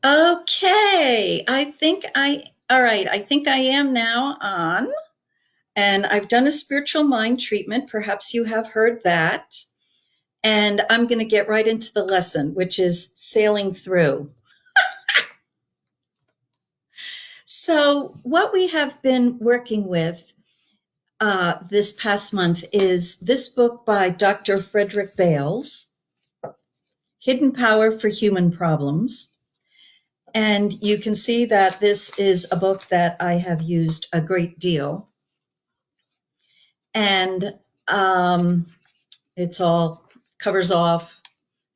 Okay, all right, I think I am now on, and I've done a spiritual mind treatment. Perhaps you have heard that. And I'm going to get right into the lesson, which is sailing through. So, what we have been working with this past month is this book by Dr. Frederick Bales, Hidden Power for Human Problems. And you can see that this is a book that I have used a great deal. And it's all covers off,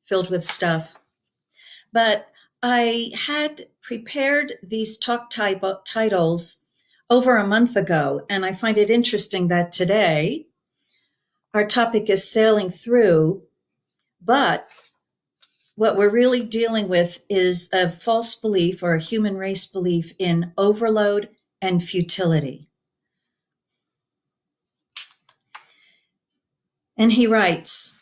filled with stuff. But I had prepared these talk titles over a month ago, and I find it interesting that today our topic is sailing through, but what we're really dealing with is a false belief or a human race belief in overload and futility. And he writes,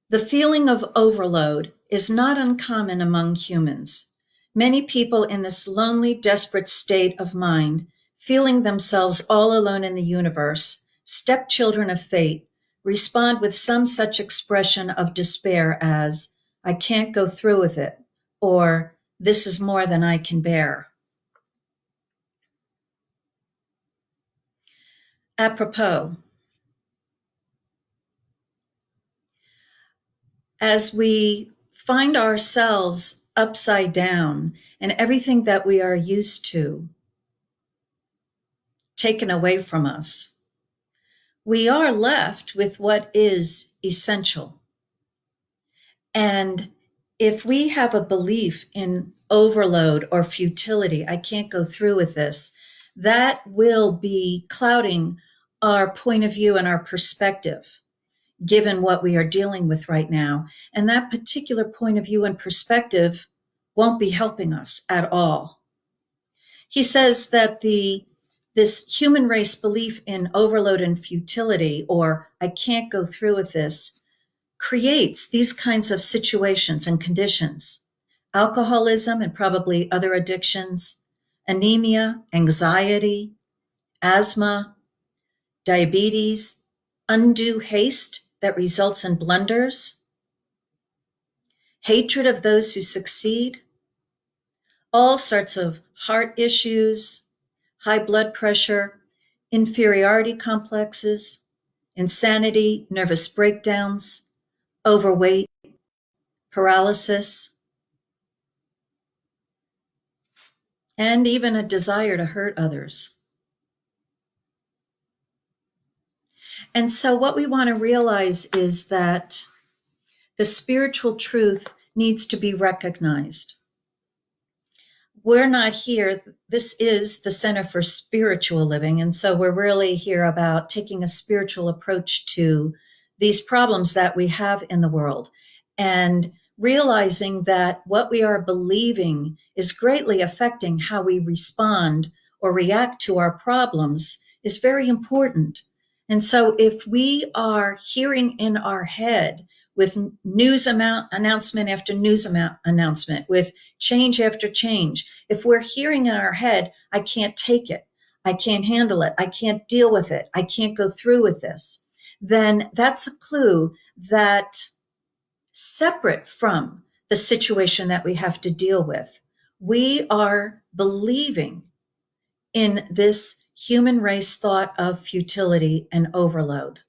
the feeling of overload is not uncommon among humans. Many people in this lonely, desperate state of mind, feeling themselves all alone in the universe, stepchildren of fate, respond with some such expression of despair as, I can't go through with it, or this is more than I can bear. Apropos, as we find ourselves upside down and everything that we are used to taken away from us, we are left with what is essential. And if we have a belief in overload or futility, I can't go through with this, that will be clouding our point of view and our perspective, given what we are dealing with right now. And that particular point of view and perspective won't be helping us at all. He says that this human race belief in overload and futility, or I can't go through with this, creates these kinds of situations and conditions. Alcoholism and probably other addictions, anemia, anxiety, asthma, diabetes, undue haste that results in blunders, hatred of those who succeed, all sorts of heart issues, high blood pressure, inferiority complexes, insanity, nervous breakdowns, overweight, paralysis, and even a desire to hurt others. And so, what we want to realize is that the spiritual truth needs to be recognized. We're not here, this is the Center for Spiritual Living. And so, we're really here about taking a spiritual approach to these problems that we have in the world and realizing that what we are believing is greatly affecting how we respond or react to our problems is very important. And so if we are hearing in our head with announcement after news announcement, with change after change, if we're hearing in our head, I can't take it, I can't handle it, I can't deal with it, I can't go through with this, then that's a clue that separate from the situation that we have to deal with, we are believing in this human race thought of futility and overload.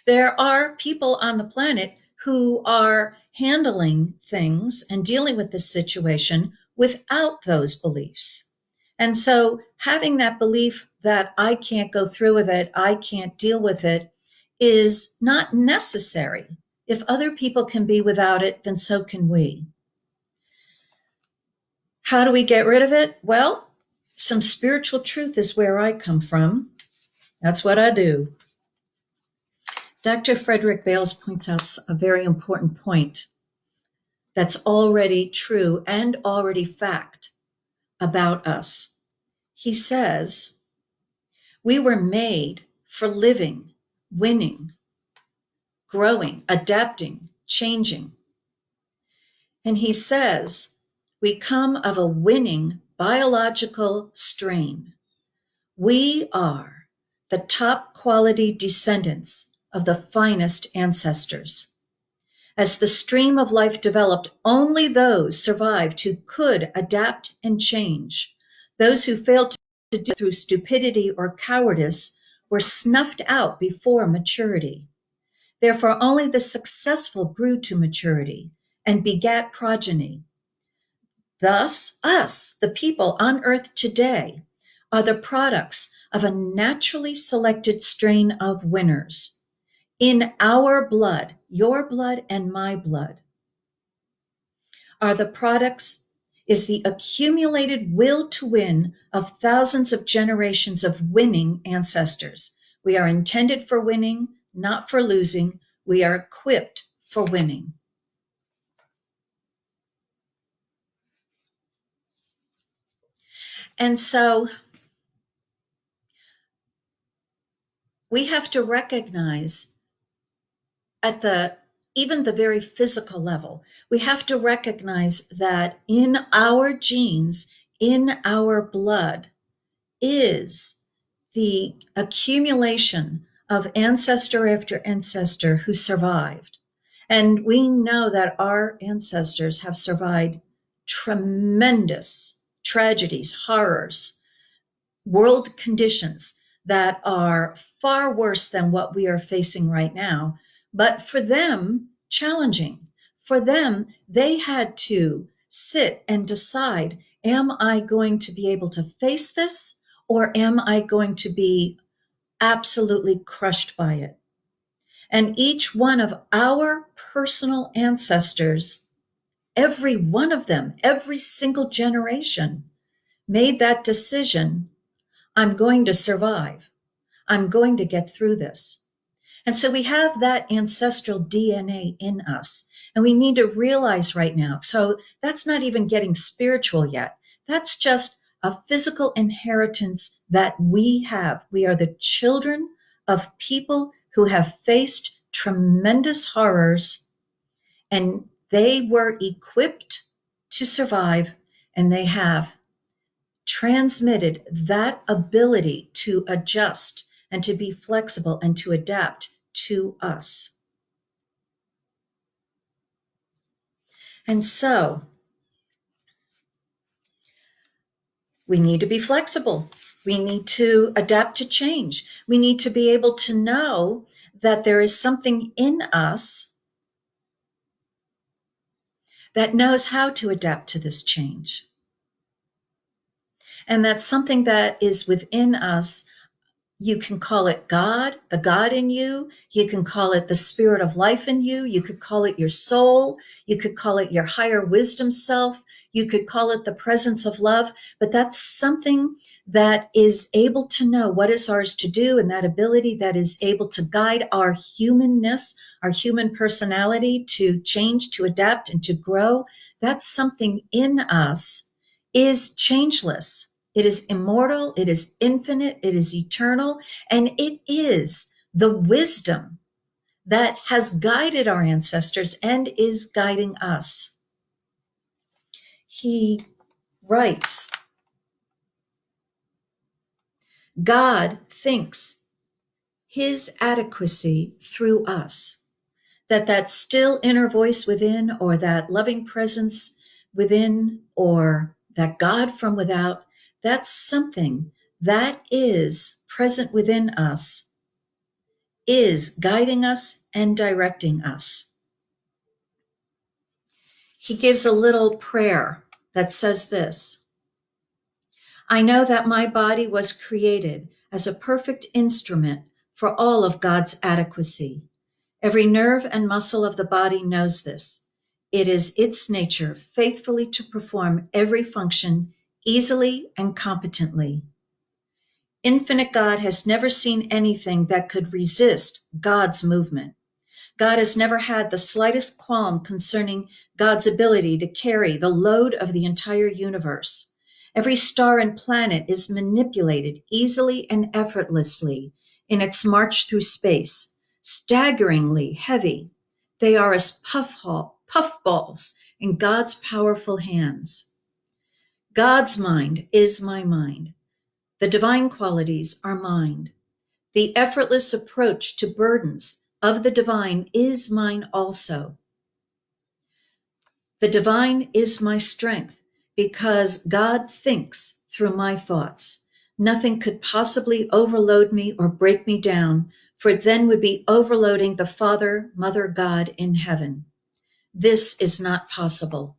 There are people on the planet who are handling things and dealing with this situation without those beliefs. And so having that belief that I can't go through with it, I can't deal with it, is not necessary. If other people can be without it, then so can we. How do we get rid of it? Well, some spiritual truth is where I come from. That's what I do. Dr. Frederick Bales points out a very important point that's already true and already fact about us. He says, we were made for living, winning, growing, adapting, changing. And he says, We come of a winning biological strain. We are the top quality descendants of the finest ancestors. As the stream of life developed, only those survived who could adapt and change. Those who failed to do through stupidity or cowardice were snuffed out before maturity. Therefore, only the successful grew to maturity and begat progeny. Thus, us, the people on earth today, are the products of a naturally selected strain of winners. In our blood, your blood and my blood, are the products, is the accumulated will to win of thousands of generations of winning ancestors. We are intended for winning, not for losing. We are equipped for winning. And so we have to recognize at even the very physical level, we have to recognize that in our genes, in our blood, is the accumulation of ancestor after ancestor who survived. And we know that our ancestors have survived tremendous tragedies, horrors, world conditions that are far worse than what we are facing right now. But for them, challenging. For them, they had to sit and decide, am I going to be able to face this, or am I going to be absolutely crushed by it? And each one of our personal ancestors, every one of them, every single generation, made that decision. I'm going to survive. I'm going to get through this. And so we have that ancestral DNA in us. And we need to realize right now, so that's not even getting spiritual yet. That's just a physical inheritance that we have. We are the children of people who have faced tremendous horrors, and they were equipped to survive, and they have transmitted that ability to adjust and to be flexible and to adapt to us. And so we need to be flexible. We need to adapt to change. We need to be able to know that there is something in us that knows how to adapt to this change. And that's something that is within us. You can call it God, the God in you. You can call it the spirit of life in you. You could call it your soul. You could call it your higher wisdom self. You could call it the presence of love. But that's something that is able to know what is ours to do, and that ability that is able to guide our humanness, our human personality to change, to adapt, and to grow. That's something in us is changeless. It is immortal, it is infinite, it is eternal, and it is the wisdom that has guided our ancestors and is guiding us. He writes, God thinks his adequacy through us, that still inner voice within, or that loving presence within, or that God from without, that's something that is present within us, is guiding us and directing us. He gives a little prayer that says this: I know that my body was created as a perfect instrument for all of God's adequacy. Every nerve and muscle of the body knows this. It is its nature faithfully to perform every function easily and competently. Infinite God has never seen anything that could resist God's movement. God has never had the slightest qualm concerning God's ability to carry the load of the entire universe. Every star and planet is manipulated easily and effortlessly in its march through space, staggeringly heavy. They are as puffballs in God's powerful hands. God's mind is my mind. The divine qualities are mine. The effortless approach to burdens of the divine is mine also. The divine is my strength because God thinks through my thoughts. Nothing could possibly overload me or break me down, for it then would be overloading the Father, Mother, God in heaven. This is not possible.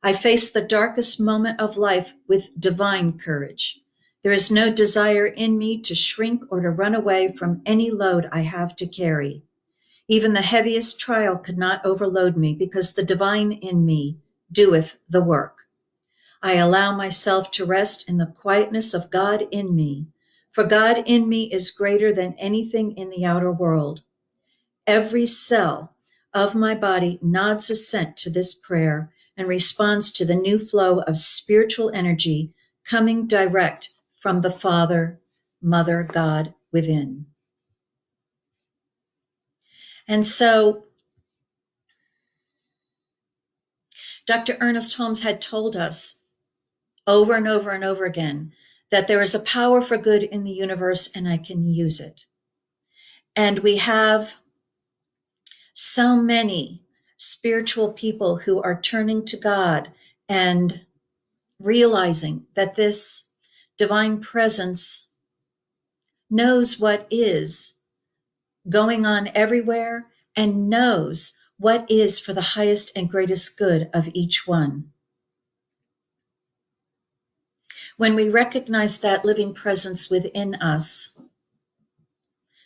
I face the darkest moment of life with divine courage. There is no desire in me to shrink or to run away from any load I have to carry. Even the heaviest trial could not overload me because the divine in me doeth the work. I allow myself to rest in the quietness of God in me, for God in me is greater than anything in the outer world. Every cell of my body nods assent to this prayer and responds to the new flow of spiritual energy coming direct from the Father, Mother, God within. And so Dr. Ernest Holmes had told us over and over and over again that there is a power for good in the universe and I can use it. And we have so many spiritual people who are turning to God and realizing that this divine presence knows what is going on everywhere and knows what is for the highest and greatest good of each one. When we recognize that living presence within us,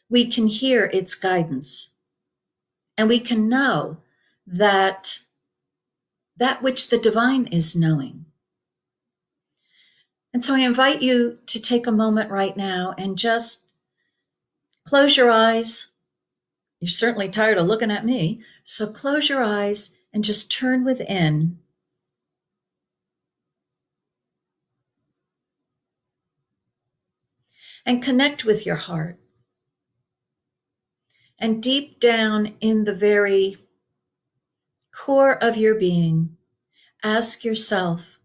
we can hear its guidance and we can know that that which the divine is knowing. And so I invite you to take a moment right now and just close your eyes. You're certainly tired of looking at me, so close your eyes and just turn within. And connect with your heart. And deep down in the very core of your being, ask yourself,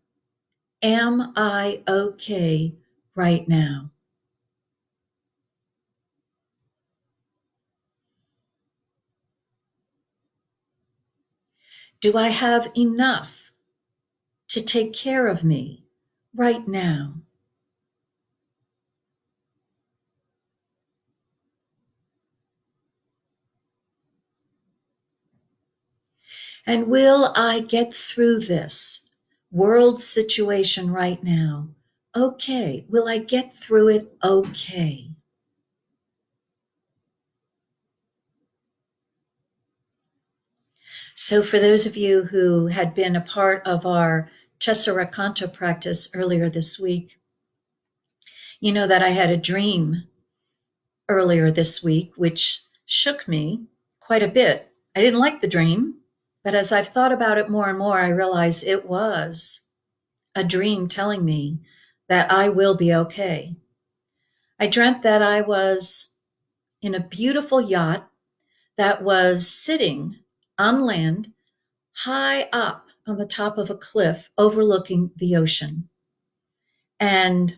am I okay right now? Do I have enough to take care of me right now? And will I get through this world situation right now? Okay. Will I get through it okay? So for those of you who had been a part of our Tessera Canto practice earlier this week, you know that I had a dream earlier this week, which shook me quite a bit. I didn't like the dream, but as I've thought about it more and more, I realize it was a dream telling me that I will be okay. I dreamt that I was in a beautiful yacht that was sitting on land high up on the top of a cliff overlooking the ocean. And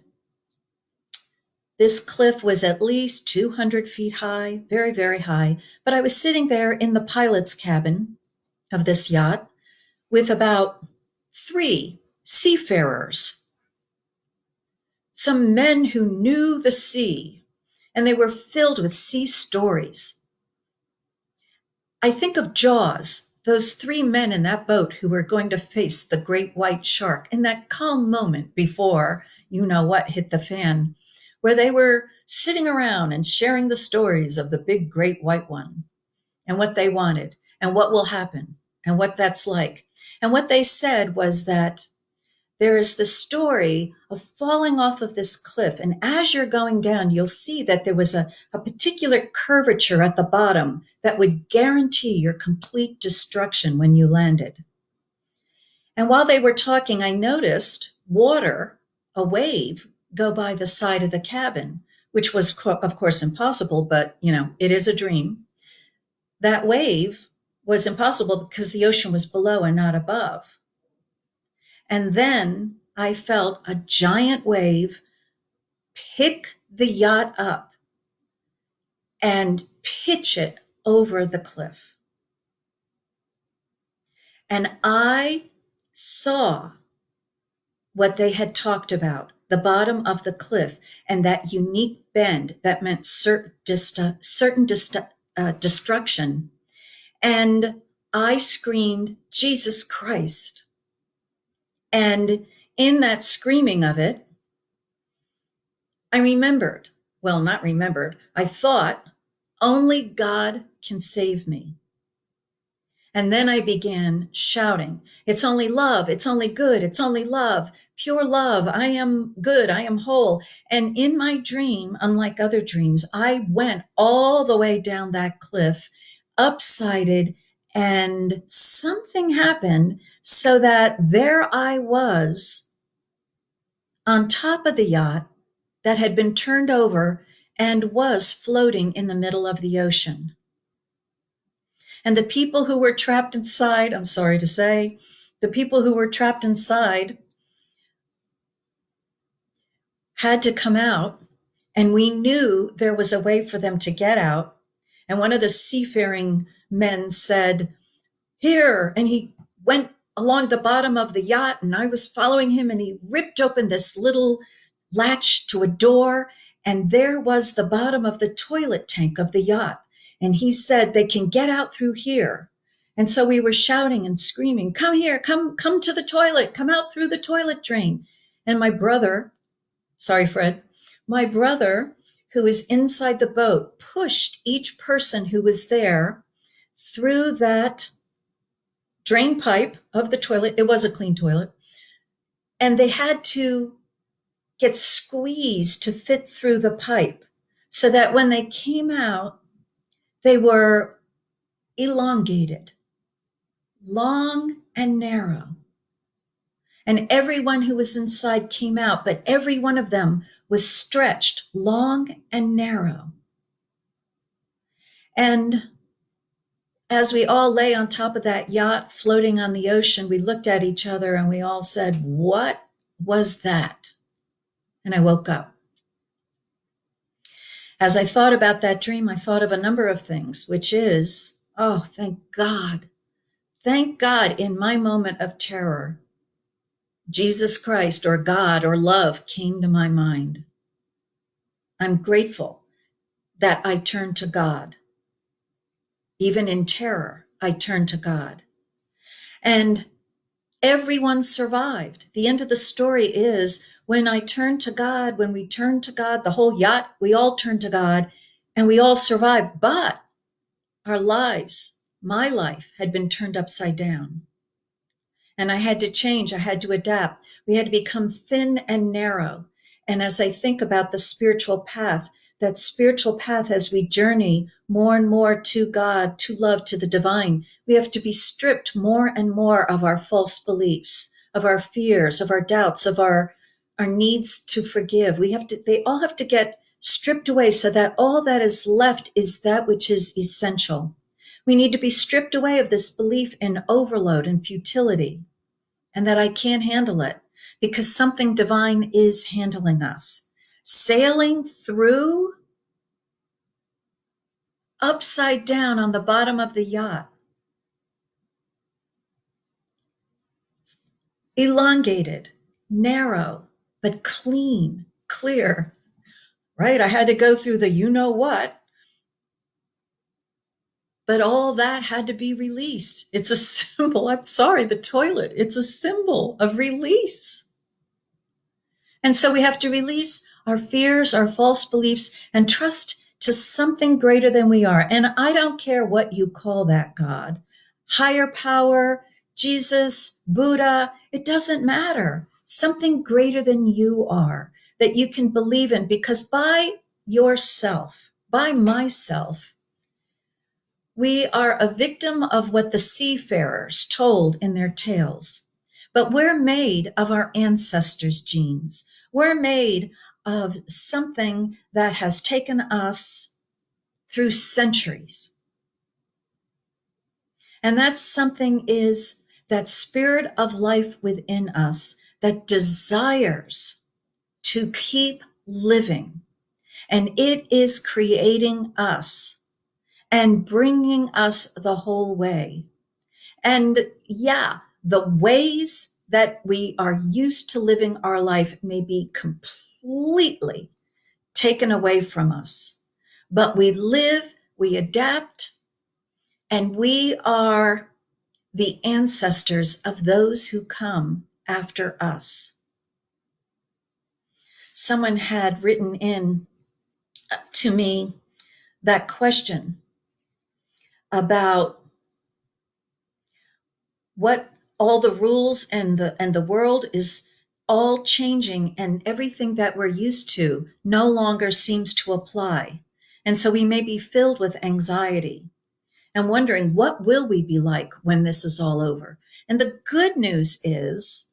this cliff was at least 200 feet high, very, very high. But I was sitting there in the pilot's cabin of this yacht with about 3 seafarers, some men who knew the sea, and they were filled with sea stories. I think of Jaws, those 3 men in that boat who were going to face the great white shark in that calm moment before you know what hit the fan, where they were sitting around and sharing the stories of the big great white one and what they wanted and what will happen and what that's like. And what they said was that there is the story of falling off of this cliff. And as you're going down, you'll see that there was a particular curvature at the bottom that would guarantee your complete destruction when you landed. And while they were talking, I noticed water, a wave, go by the side of the cabin, which was, of course, impossible, but, it is a dream. That wave was impossible because the ocean was below and not above. And then I felt a giant wave pick the yacht up and pitch it over the cliff. And I saw what they had talked about, the bottom of the cliff and that unique bend that meant certain destruction. And I screamed, Jesus Christ. And in that screaming of it, I remembered, well, not remembered, I thought, only God can save me. And then I began shouting, it's only love, it's only good, it's only love, pure love, I am good, I am whole. And in my dream, unlike other dreams, I went all the way down that cliff, upsided, and something happened so that there I was on top of the yacht that had been turned over and was floating in the middle of the ocean. And the people who were trapped inside, I'm sorry to say, the people who were trapped inside had to come out, and we knew there was a way for them to get out. And one of the seafaring men said, here, and he went along the bottom of the yacht, and I was following him, and he ripped open this little latch to a door, and there was the bottom of the toilet tank of the yacht. And he said, they can get out through here. And so we were shouting and screaming, come here, come to the toilet, come out through the toilet drain. And my brother, sorry, Fred, my brother, who was inside the boat, pushed each person who was there through that drain pipe of the toilet. It was a clean toilet. And they had to get squeezed to fit through the pipe so that when they came out, they were elongated, long and narrow. And everyone who was inside came out, but every one of them was stretched long and narrow. And as we all lay on top of that yacht floating on the ocean, we looked at each other and we all said, what was that? And I woke up. As I thought about that dream, I thought of a number of things, which is, oh, thank God, in my moment of terror, Jesus Christ or God or love came to my mind. I'm grateful that I turned to God. Even in terror, I turned to God. And everyone survived. The end of the story is when I turned to God, when we turned to God, the whole yacht, we all turned to God and we all survived. But our lives, my life, had been turned upside down. And I had to change. I had to adapt. We had to become thin and narrow. And as I think about the spiritual path, that spiritual path as we journey more and more to God, to love, to the divine, we have to be stripped more and more of our false beliefs, of our fears, of our doubts, of our needs to forgive. They all have to get stripped away so that all that is left is that which is essential. We need to be stripped away of this belief in overload and futility and that I can't handle it because something divine is handling us. Sailing through upside down on the bottom of the yacht. Elongated, narrow, but clean, clear, right? I had to go through the you know what, but all that had to be released. It's a symbol. I'm sorry, the toilet. It's a symbol of release. And so we have to release our fears, our false beliefs, and trust to something greater than we are. And I don't care what you call that God, higher power, Jesus, Buddha, it doesn't matter. Something greater than you are that you can believe in, because by yourself, by myself, we are a victim of what the seafarers told in their tales. But we're made of our ancestors' genes. We're made of something that has taken us through centuries. And that something is that spirit of life within us that desires to keep living. And it is creating us and bringing us the whole way. And yeah, the ways that we are used to living our life may be completely taken away from us. But we live, we adapt, and we are the ancestors of those who come after us. Someone had written in to me that question about what all the rules and the world is all changing, and everything that we're used to no longer seems to apply. And so we may be filled with anxiety and wondering, what will we be like when this is all over? And the good news is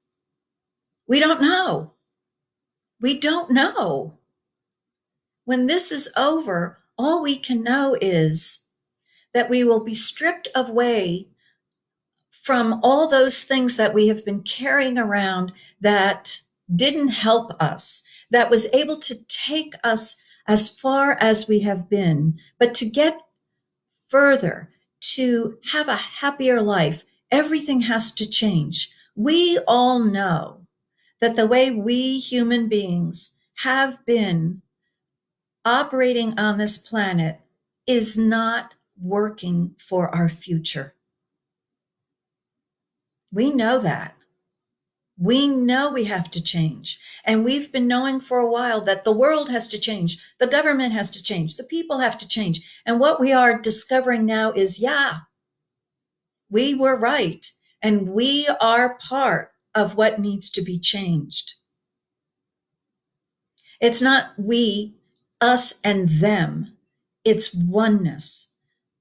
we don't know. We don't know. When this is over, all we can know is that we will be stripped away from all those things that we have been carrying around that didn't help us, that was able to take us as far as we have been. But to get further, to have a happier life, everything has to change. We all know that the way we human beings have been operating on this planet is not working for our future. We know that. We know we have to change. And we've been knowing for a while that the world has to change. The government has to change. The people have to change. And what we are discovering now is, yeah, we were right. And we are part of what needs to be changed. It's not we, us, and them. It's oneness.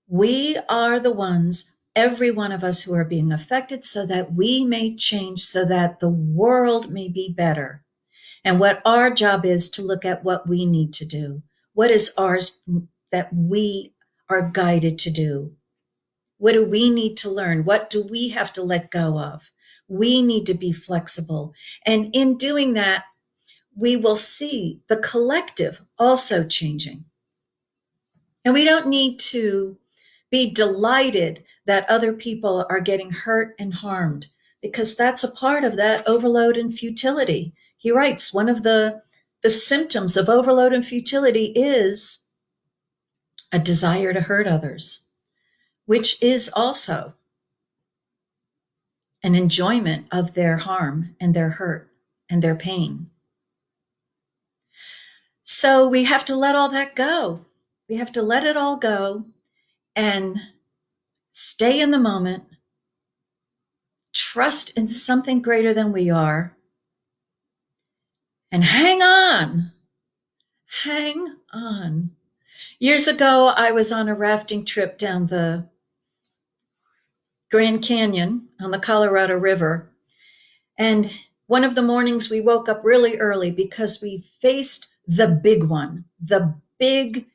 We are the ones, every one of us, who are being affected so that we may change, so that the world may be better. And what our job is to look at what we need to do. What is ours that we are guided to do? What do we need to learn? What do we have to let go of? We need to be flexible. And in doing that, we will see the collective also changing. And we don't need to be delighted that other people are getting hurt and harmed, because that's a part of that overload and futility. He writes, one of the symptoms of overload and futility is a desire to hurt others, which is also an enjoyment of their harm and their hurt and their pain. So we have to let all that go. We have to let it all go and stay in the moment, trust in something greater than we are, and hang on. Hang on. Years ago, I was on a rafting trip down the Grand Canyon on the Colorado River. And one of the mornings we woke up really early because we faced the big one, the big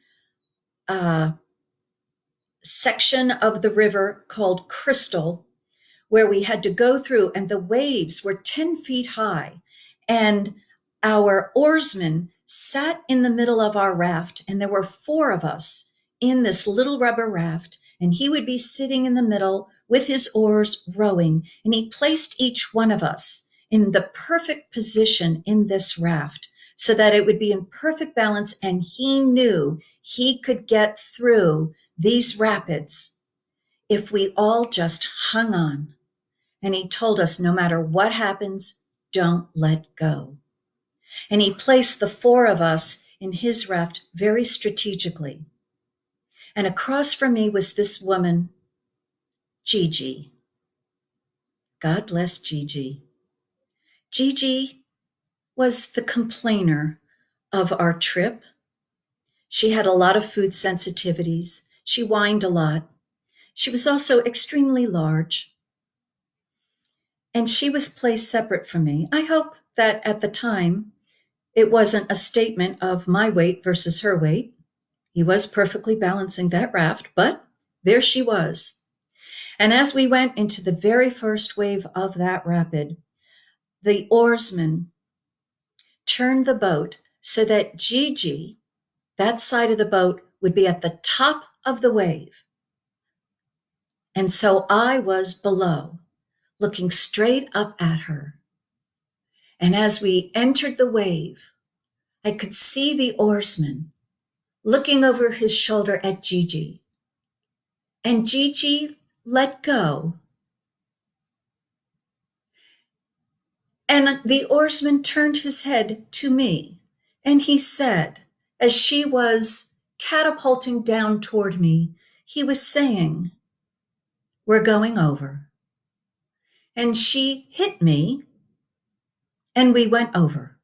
section of the river called Crystal, where we had to go through, and the waves were 10 feet high. And our oarsman sat in the middle of our raft, and there were 4 of us in this little rubber raft, and he would be sitting in the middle with his oars rowing, and he placed each one of us in the perfect position in this raft so that it would be in perfect balance, and he knew he could get through these rapids if we all just hung on. And he told us, no matter what happens, don't let go. And he placed the 4 of us in his raft very strategically. And across from me was this woman, Gigi. God bless Gigi. Gigi was the complainer of our trip. She had a lot of food sensitivities. She whined a lot. She was also extremely large. And she was placed separate from me. I hope that at the time, it wasn't a statement of my weight versus her weight. He was perfectly balancing that raft, but there she was. And as we went into the very first wave of that rapid, the oarsman turned the boat so that Gigi, that side of the boat, would be at the top of the wave. And so I was below, looking straight up at her. And as we entered the wave, I could see the oarsman looking over his shoulder at Gigi. And Gigi let go. And the oarsman turned his head to me, and he said, as she was catapulting down toward me, he was saying, "We're going over." And she hit me, and we went over.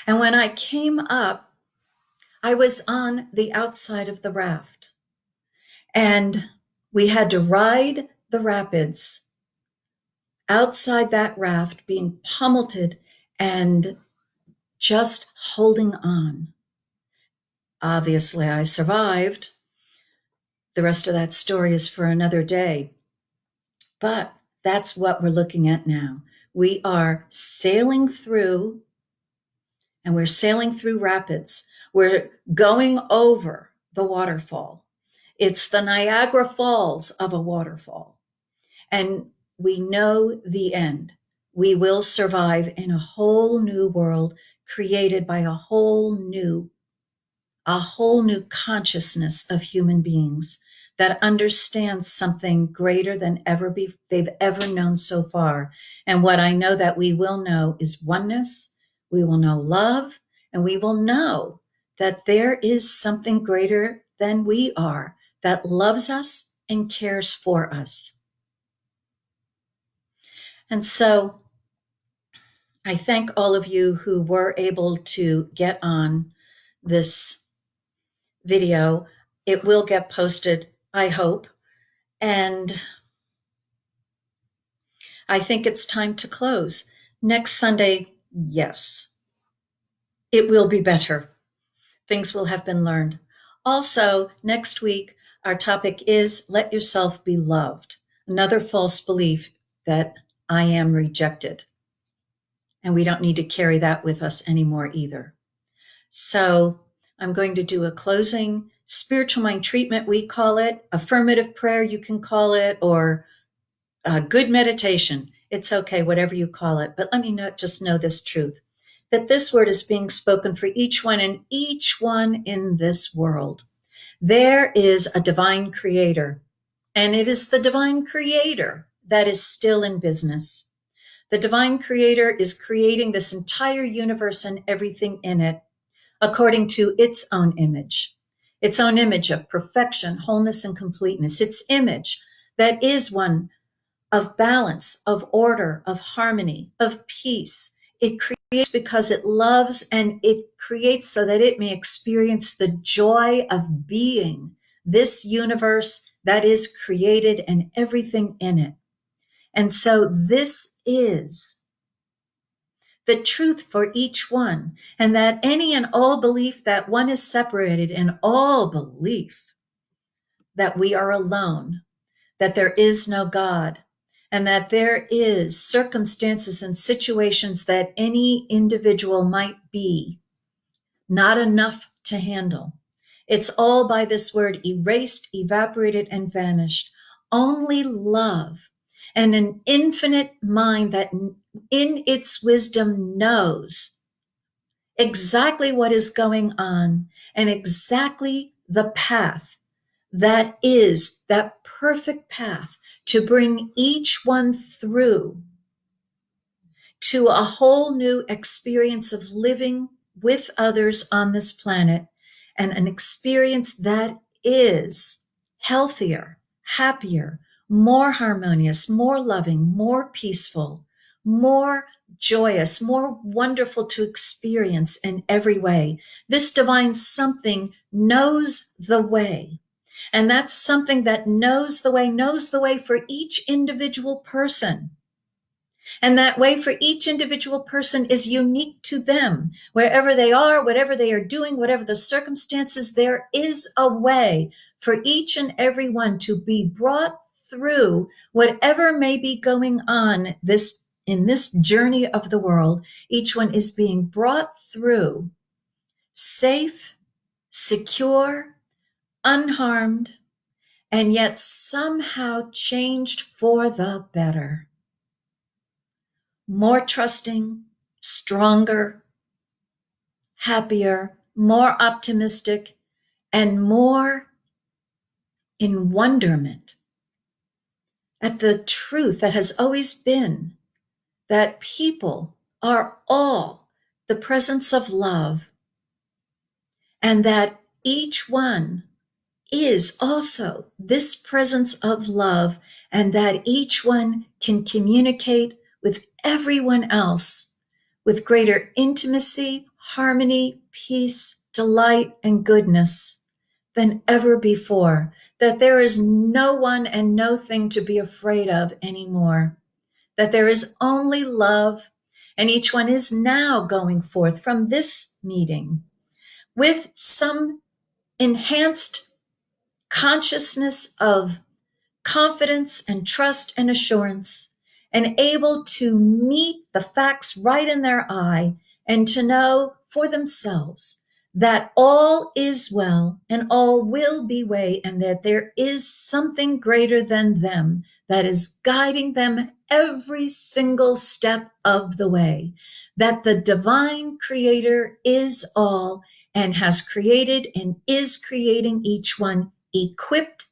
And when I came up, I was on the outside of the raft, and we had to ride the rapids outside that raft, being pummeled and just holding on. Obviously, I survived. The rest of that story is for another day. But that's what we're looking at now. We are sailing through, and we're sailing through rapids. We're going over the waterfall. It's the Niagara Falls of a waterfall. And we know the end. We will survive in a whole new world created by a whole new consciousness of human beings that understands something greater than they've ever known so far. And what I know that we will know is oneness, we will know love, and we will know that there is something greater than we are that loves us and cares for us. And so I thank all of you who were able to get on this video. It will get posted, I hope. And I think it's time to close. Next Sunday, yes, it will be better. Things will have been learned. Also, next week, our topic is let yourself be loved. Another false belief that I am rejected. And we don't need to carry that with us anymore either. So I'm going to do a closing spiritual mind treatment, we call it, affirmative prayer, you can call it, or good meditation. It's okay, whatever you call it. But let me just know this truth, that this word is being spoken for each one and each one in this world. There is a divine creator, and it is the divine creator that is still in business. The divine creator is creating this entire universe and everything in it according to its own image of perfection, wholeness, and completeness, its image that is one of balance, of order, of harmony, of peace. It creates because it loves, and it creates so that it may experience the joy of being this universe that is created and everything in it. And so this is the truth for each one, and that any and all belief that one is separated, and all belief that we are alone, that there is no God, and that there is circumstances and situations that any individual might be not enough to handle. It's all by this word erased, evaporated, and vanished. Only love and an infinite mind that in its wisdom knows exactly what is going on and exactly the path that is that perfect path to bring each one through to a whole new experience of living with others on this planet, and an experience that is healthier, happier, more harmonious, more loving, more peaceful, more joyous, more wonderful to experience in every way. This divine something knows the way. And that's something that knows the way for each individual person. And that way for each individual person is unique to them. Wherever they are, whatever they are doing, whatever the circumstances, there is a way for each and every one to be brought through whatever may be going on in this journey of the world. Each one is being brought through safe, secure, unharmed, and yet somehow changed for the better. More trusting, stronger, happier, more optimistic, and more in wonderment at the truth that has always been that people are all the presence of love, and that each one is also this presence of love, and that each one can communicate with everyone else with greater intimacy, harmony, peace, delight, and goodness than ever before, that there is no one and no thing to be afraid of anymore, that there is only love, and each one is now going forth from this meeting with some enhanced consciousness of confidence and trust and assurance, and able to meet the facts right in their eye and to know for themselves that all is well and all will be well, and that there is something greater than them that is guiding them every single step of the way, that the divine creator is all and has created and is creating each one equipped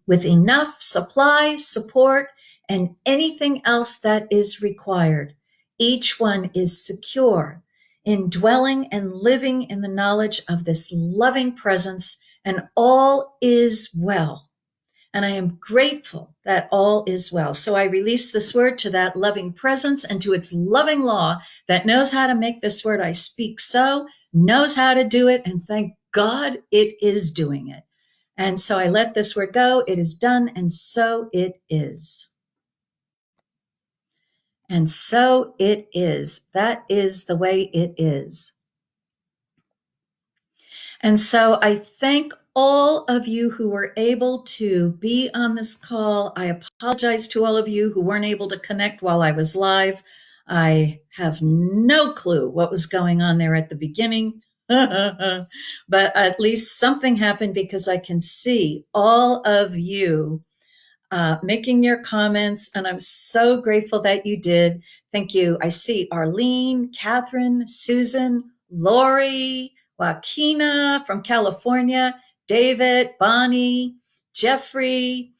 with enough supply, support, and anything else that is required. Each one is secure in dwelling and living in the knowledge of this loving presence, and all is well. And I am grateful that all is well. So I release this word to that loving presence and to its loving law that knows how to make this word I speak so, knows how to do it, and thank God it is doing it. And so I let this word go. It is done, and so it is. And so it is. That is the way it is. And so I thank all of you who were able to be on this call. I apologize to all of you who weren't able to connect while I was live. I have no clue what was going on there at the beginning. But at least something happened, because I can see all of you making your comments, and I'm so grateful that you did. Thank you. I see Arlene, Catherine, Susan, Lori, Joaquina from California, David, Bonnie, Jeffrey,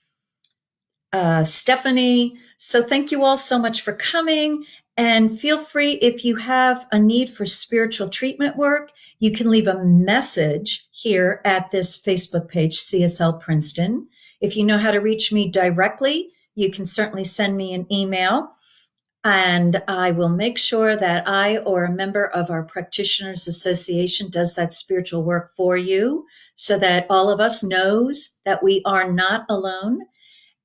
Stephanie. So thank you all so much for coming. And feel free, if you have a need for spiritual treatment work, you can leave a message here at this Facebook page, CSL Princeton. If you know how to reach me directly, you can certainly send me an email, and I will make sure that I or a member of our Practitioners Association does that spiritual work for you, so that all of us knows that we are not alone.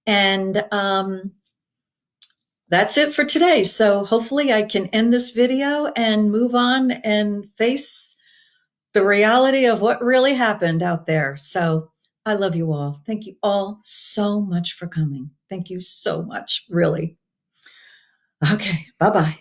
And that's it for today. So hopefully I can end this video and move on and face the reality of what really happened out there. So I love you all. Thank you all so much for coming. Thank you so much, really. Okay, bye-bye.